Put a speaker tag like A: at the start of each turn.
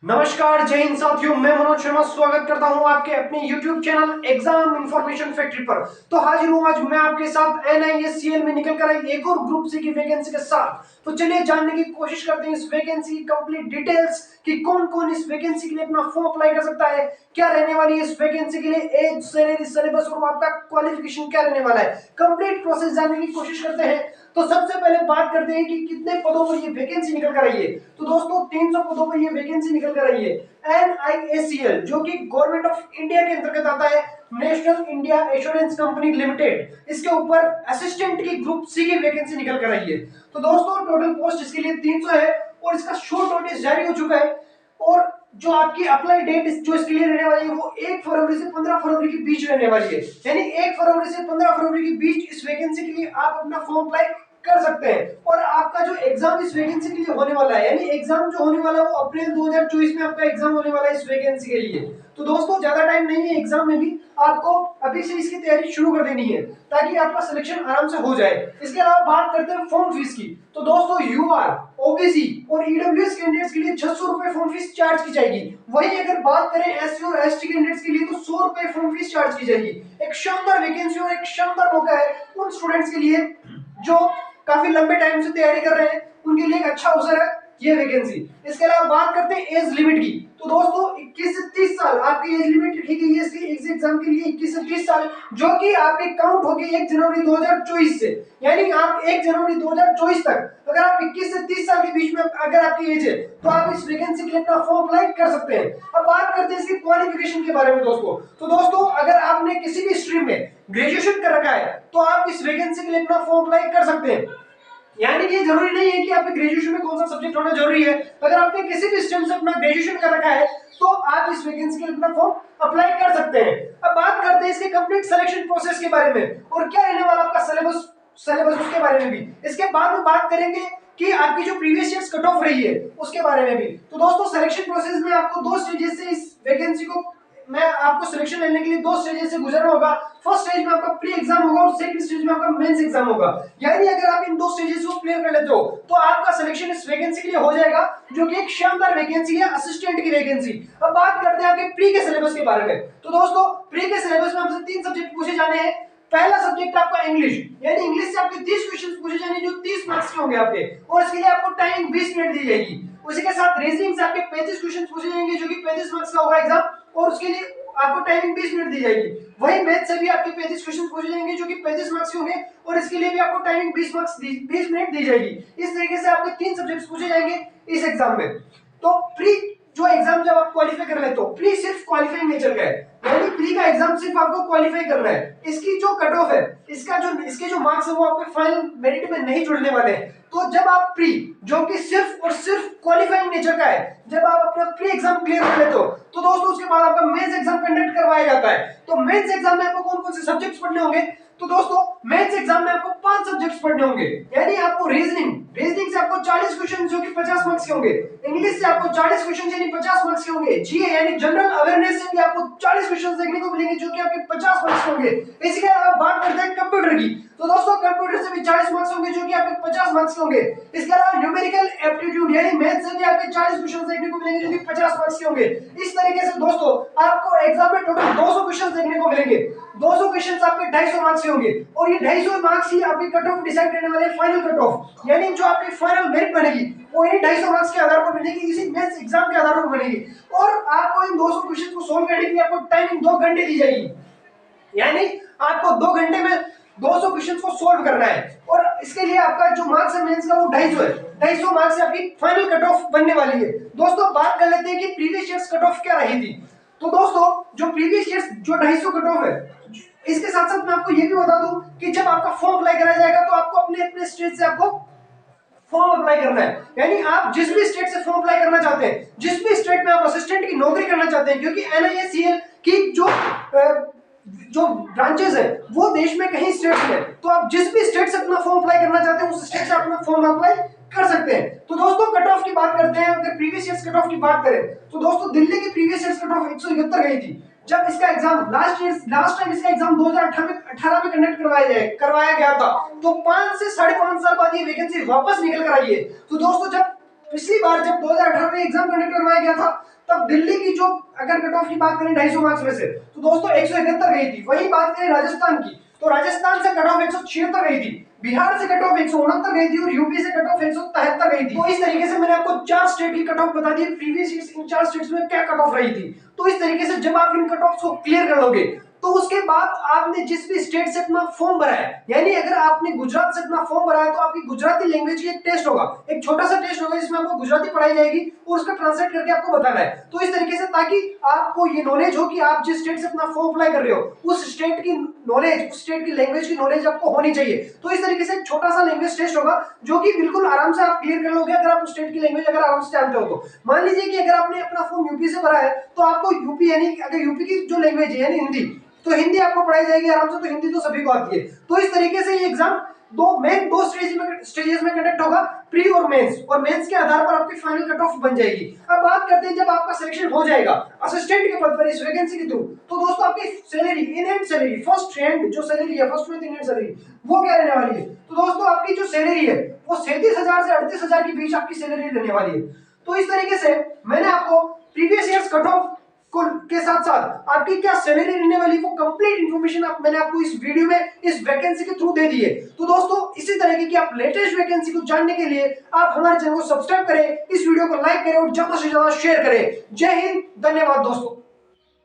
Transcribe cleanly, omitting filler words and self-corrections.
A: नमस्कार, जय हिंद साथियों। मैं मनोज शर्मा स्वागत करता हूं आपके अपने YouTube channel exam information factory पर। तो हाजिर हूं आज मैं आपके साथ NISCL में निकल कर आई एक और ग्रुप सी की वैकेंसी के साथ। तो चलिए जानने की कोशिश करते हैं इस वैकेंसी की कंप्लीट डिटेल्स कि कौन कौन इस वैकेंसी के लिए अपना फॉर्म अप्लाई कर सकता है, क्या रहने वाली है इस वैकेंसी के लिए एज, सैलरी, सिलेबस और आपका क्वालिफिकेशन क्या रहने वाला है। कंप्लीट प्रोसेस जानने की कोशिश करते हैं। तो सबसे पहले बात करते हैं कि कितने पदों पर ये वैकेंसी निकल कर आई है। तो दोस्तों 300 पदों पर ये वैकेंसी निकल कर आई है। NISCL जो कि गवर्नमेंट ऑफ इंडिया के अंतर्गत आता है, national India assurance company limited, इसके ऊपर असिस्टेंट की ग्रुप सी की वैकेंसी निकल कर आई है। तो दोस्तों टोटल पोस्ट इसके लिए 300 है और इसका शॉर्ट नोटिस जारी हो चुका है। और जो आपकी अप्लाई डेट जो इसके लिए रहने वाली है वो 1 फरवरी से 15 फरवरी के बीच रहने वाली है। यानी 1 फरवरी से 15 फरवरी के बीच इस वैकेंसी के लिए आप अपना फॉर्म अप्लाई कर सकते हैं। और आपका जो एग्जाम इस वैकेंसी के लिए होने वाला है, यानी एग्जाम जो होने वाला है वो अप्रैल 2024 में आपका एग्जाम होने वाला है इस वैकेंसी के लिए। तो दोस्तों ज्यादा टाइम नहीं है एग्जाम में भी, आपको अभी से इसकी तैयारी शुरू कर देनी है ताकि आपका सिलेक्शन आराम से हो जाए। इसके अलावा बात करते हैं फॉर्म फीस की। तो दोस्तों UR, OBC और EWS कैंडिडेट्स के लिए 600 रुपए फॉर्म फीस चार्ज की जाएगी। वहीं अगर बात करें SC और ST कैंडिडेट्स के लिए तो 100 रुपए फॉर्म फीस चार्ज की जाएगी। एक शानदार वैकेंसी और एक शानदार मौका है उन स्टूडेंट्स के लिए जो काफी लंबे टाइम से तैयारी कर रहे हैं, उनके लिए एक अच्छा अवसर है ये वैकेंसी। इसके अलावा बात करते हैं एज लिमिट की। तो दोस्तों 21 से 30 साल आपकी एज लिमिट रखी गई है इस एग्जाम के लिए, 21 से 30 साल, जो कि आपके काउंट होगी 1 जनवरी 2024 से। यानी आप 1 जनवरी 2024 तक अगर आप 21 से 30 साल के बीच में अगर आपकी एज है तो आप इस वैकेंसी के लिए अपना फॉर्म अप्लाई कर सकते हैं। अब बात करते हैं इसकी क्वालिफिकेशन के बारे में दोस्तों। तो दोस्तों अगर आपने किसी भी स्ट्रीम में ग्रेजुएशन कर रखा है तो आप इस वैकेंसी के लिए अपना फॉर्म अप्लाई कर सकते हैं। यानी कि जरूरी नहीं है कि आपके ग्रेजुएशन में कौन सा सब्जेक्ट होना जरूरी है। अगर आपने किसी भी स्ट्रीम से अपना ग्रेजुएशन कर रखा है तो आप इस वैकेंसी के लिए अपना फॉर्म अप्लाई कर सकते हैं। अब बात करते हैं इसके कंप्लीट सिलेक्शन प्रोसेस के बारे में और क्या रहने वाला आपका सिलेबस उसके बारे में भी। इसके बाद में बात करेंगे कि आपकी जो प्रीवियस ईयर्स कट ऑफ रही है उसके बारे में भी। तो दोस्तों सिलेक्शन प्रोसेस में आपको 2 स्टेजेस से इस वैकेंसी को मैं आपको सिलेक्शन लेने के लिए 2 स्टेजेस से गुजरना होगा। फर्स्ट स्टेज में आपका प्री एग्जाम होगा और सेकंड स्टेज में आपका मेंस एग्जाम होगा। यानी अगर आप इन 2 स्टेजेस को क्लियर कर लेते हो तो आपका सिलेक्शन इस वैकेंसी के लिए हो जाएगा, जो कि एक शानदार वैकेंसी है, असिस्टेंट की वैकेंसी। अब बात करते हैं आपके प्री के सिलेबस के बारे में। तो दोस्तों प्री के सिलेबस में हमसे 3 सब्जेक्ट पूछे जाने हैं। पहला सब्जेक्ट आपका इंग्लिश, यानी इंग्लिश से आपके 30 क्वेश्चंस पूछे जाने जो 30 मार्क्स के होंगे आपके, और इसके लिए आपको टाइमिंग 20 मिनट दी जाएगी। उसी के साथ रीजनिंग से आपके 35 क्वेश्चंस पूछे जाएंगे जो कि 35 मार्क्स का होगा एग्जाम, और उसके लिए आपको टाइमिंग 20 मिनट दी जाएगी। वही मैथ से भी आपके 35 क्वेश्चन पूछे जाएंगे जो कि 35 मार्क्स के होंगे, और इसके लिए भी आपको टाइमिंग 20 मिनट दी जाएगी। इस तरीके से आपके 3 सब्जेक्ट्स पूछे जाएंगे इस एग्जाम में। तो प्री जो एग्जाम जब आप क्वालिफाई कर लेते हो, प्री सिर्फ क्वालिफाइंग नेचर का है, यानी प्री का एग्जाम सिर्फ आपको क्वालिफाई करना है। इसकी जो कट ऑफ है, इसके जो मार्क्स है वो आपके फाइनल मेरिट में नहीं जुड़ने वाले हैं। तो जब आप प्री जो कि सिर्फ और सिर्फ क्वालिफाइंग नेचर का है, जब आप अपना प्री एग्जाम क्लियर कर लेते हो तो दोस्तों उसके बाद आपका मेंस एग्जाम कंडक्ट करवाया जाता है। तो मेंस एग्जाम में आपको कौन कौन से सब्जेक्ट्स पढ़ने होंगे। तो दोस्तों मेंस एग्जाम में आपको 5 सब्जेक्ट्स पढ़ने होंगे। यानी आपको रीजनिंग से आपको 40 क्वेश्चन जो कि 50 मार्क्स के होंगे, इंग्लिश से आपको 40 क्वेश्चन यानी 50 मार्क्स के होंगे, जीए यानी जनरल अवेयरनेस से भी आपको 40 क्वेश्चन देखने को मिलेंगे जो कि आपके 50 मार्क्स के होंगे। इसी के अलावा बात करते हैं कंप्यूटर की। तो दोस्तों कंप्यूटर से भी 40 मार्क्स होंगे जो कि आपके 50 मार्क्स के होंगे। इसके अलावा न्यूमेरिकल एप्टीट्यूड यानी मैथ से भी आपके 40 क्वेश्चन देखने को मिलेंगे जो कि 50 मार्क्स के होंगे। इस तरीके से दोस्तों आपको एग्जाम में टोटल 200 क्वेश्चन देखने को मिलेंगे। 200 क्वेश्चन आपके 250 मार्क्स के होंगे, और ये 250 मार्क्स ही आपकी कट ऑफ डिसाइड करने वाले फाइनल कट ऑफ, यानी जो आपकी फाइनल मेरिट बनेगी वो ये 250 मार्क्स के आधार पर बनेगी, इसी मेंस एग्जाम के आधार पर बनेगी। और आपको इन 200 क्वेश्चन को सॉल्व करने के लिए आपको टाइमिंग 2 घंटे दी जाएगी। यानी आपको 2 घंटे में 200 क्वेश्चंस को सॉल्व करना है, और इसके लिए आपका जो मार्क्स है मेंस का वो 250 है। 250 मार्क्स से आपकी फाइनल कट ऑफ बनने वाली है। दोस्तों बात कर लेते हैं कि प्रीवियस ईयर्स कट ऑफ क्या रही थी। तो दोस्तों जो प्रीवियस ईयर्स जो 250 कट ऑफ है, इसके साथ साथ मैं आपको ये भी बता दूं कि जब आपका फॉर्म अप्लाई कराया जाएगा तो आपको अपने अपने स्टेट से आपको फॉर्म अप्लाई करना है। यानी आप जिस भी स्टेट से फॉर्म अप्लाई करना चाहते हैं, जिस भी स्टेट में आप असिस्टेंट की नौकरी करना चाहते हैं, क्योंकि NISCL की जो ब्रांचेस है वो देश में कहीं स्टेट्स में, तो आप जिस भी स्टेट से अपना फॉर्म अप्लाई करना चाहते हैं उस स्टेट से अपना फॉर्म अप्लाई कर सकते हैं। तो दोस्तों कट ऑफ की बात करते हैं। अगर प्रीवियस ईयर्स कट ऑफ की बात करें तो दोस्तों दिल्ली की प्रीवियस ईयर्स कट ऑफ 171 गई थी। जब इसका एग्जाम लास्ट टाइम इसका एग्जाम 2018 में कंडक्ट करवाया गया था, तो 5 से 5.5 साल बाद ये वैकेंसी वापस निकल कर आई है। तो दोस्तों जब पिछली बार जब 2018 में एग्जाम कंडक्ट करवाया गया था तब दिल्ली की जो अगर कट ऑफ की बात करें 250 मार्क्स में से तो दोस्तों 171 गई थी। वही बात करें राजस्थान की तो राजस्थान से कट ऑफ 176 गई थी, बिहार से कट ऑफ 169 गई थी और यूपी से कट ऑफ 173 गई थी। तो इस तरीके से मैंने आपको 4 स्टेट की कट ऑफ बता the previous year in 4 states में क्या कट ऑफ रही थी। तो इस तरीके से जब आप इन कट ऑफ को क्लियर कर लोगे तो उसके बाद आपने जिस भी स्टेट से अपना फॉर्म भरा है, यानी अगर आपने गुजरात से अपना फॉर्म भरा है तो आपकी गुजराती लैंग्वेज की एक टेस्ट होगा, एक छोटा सा टेस्ट होगा जिसमें आपको गुजराती पढ़ाई जाएगी और उसका ट्रांसलेट करके आपको बताना है। तो इस तरीके से ताकि आपको ये नॉलेज हो कि आप जिस स्टेट से अपना फॉर्म अप्लाई कर रहे हो उस स्टेट की नॉलेज, उस स्टेट की लैंग्वेज की नॉलेज आपको होनी चाहिए। तो इस तरीके से एक छोटा सा लैंग्वेज टेस्ट होगा जो कि बिल्कुल आराम से आप क्लियर कर लोगे अगर आप उस स्टेट की लैंग्वेज अगर आराम से जानते हो तो। मान लीजिए कि अगर आपने अपना फॉर्म यूपी से भरा है तो आपको यूपी यानी अगर यूपी की जो लैंग्वेज है यानी हिंदी, तो हिंदी आपको पढ़ाई जाएगी आराम से, तो हिंदी तो सभी को आती है। तो इस तरीके से ये एग्जाम दो स्टेजेस में कंडक्ट होगा, प्री और मेंस, और मेंस के आधार पर आपकी फाइनल कट ऑफ बन जाएगी। अब बात करते हैं जब आपका सिलेक्शन हो जाएगा असिस्टेंट के पद पर इस वैकेंसी के थ्रू, तो दोस्तों आपकी salary in hand salary first hand जो सैलरी है फर्स्ट में इन हैंड सैलरी वो क्या रहने वाली है। तो दोस्तों आपकी जो सैलरी है वो 37,000 से 38,000 के बीच आपकी सैलरी रहने वाली है। तो इस तरीके से मैंने आपको प्रीवियस ईयर्स कट ऑफ के साथ साथ आपकी क्या सैलरी रहने वाली वो कंप्लीट इंफॉर्मेशन मैंने आपको इस वीडियो में इस वैकेंसी के थ्रू दे दी है। तो दोस्तों इसी तरह की आप लेटेस्ट वैकेंसी को जानने के लिए आप हमारे चैनल को सब्सक्राइब करें, इस वीडियो को लाइक करें और ज्यादा से ज्यादा शेयर करें। जय हिंद, धन्यवाद दोस्तों।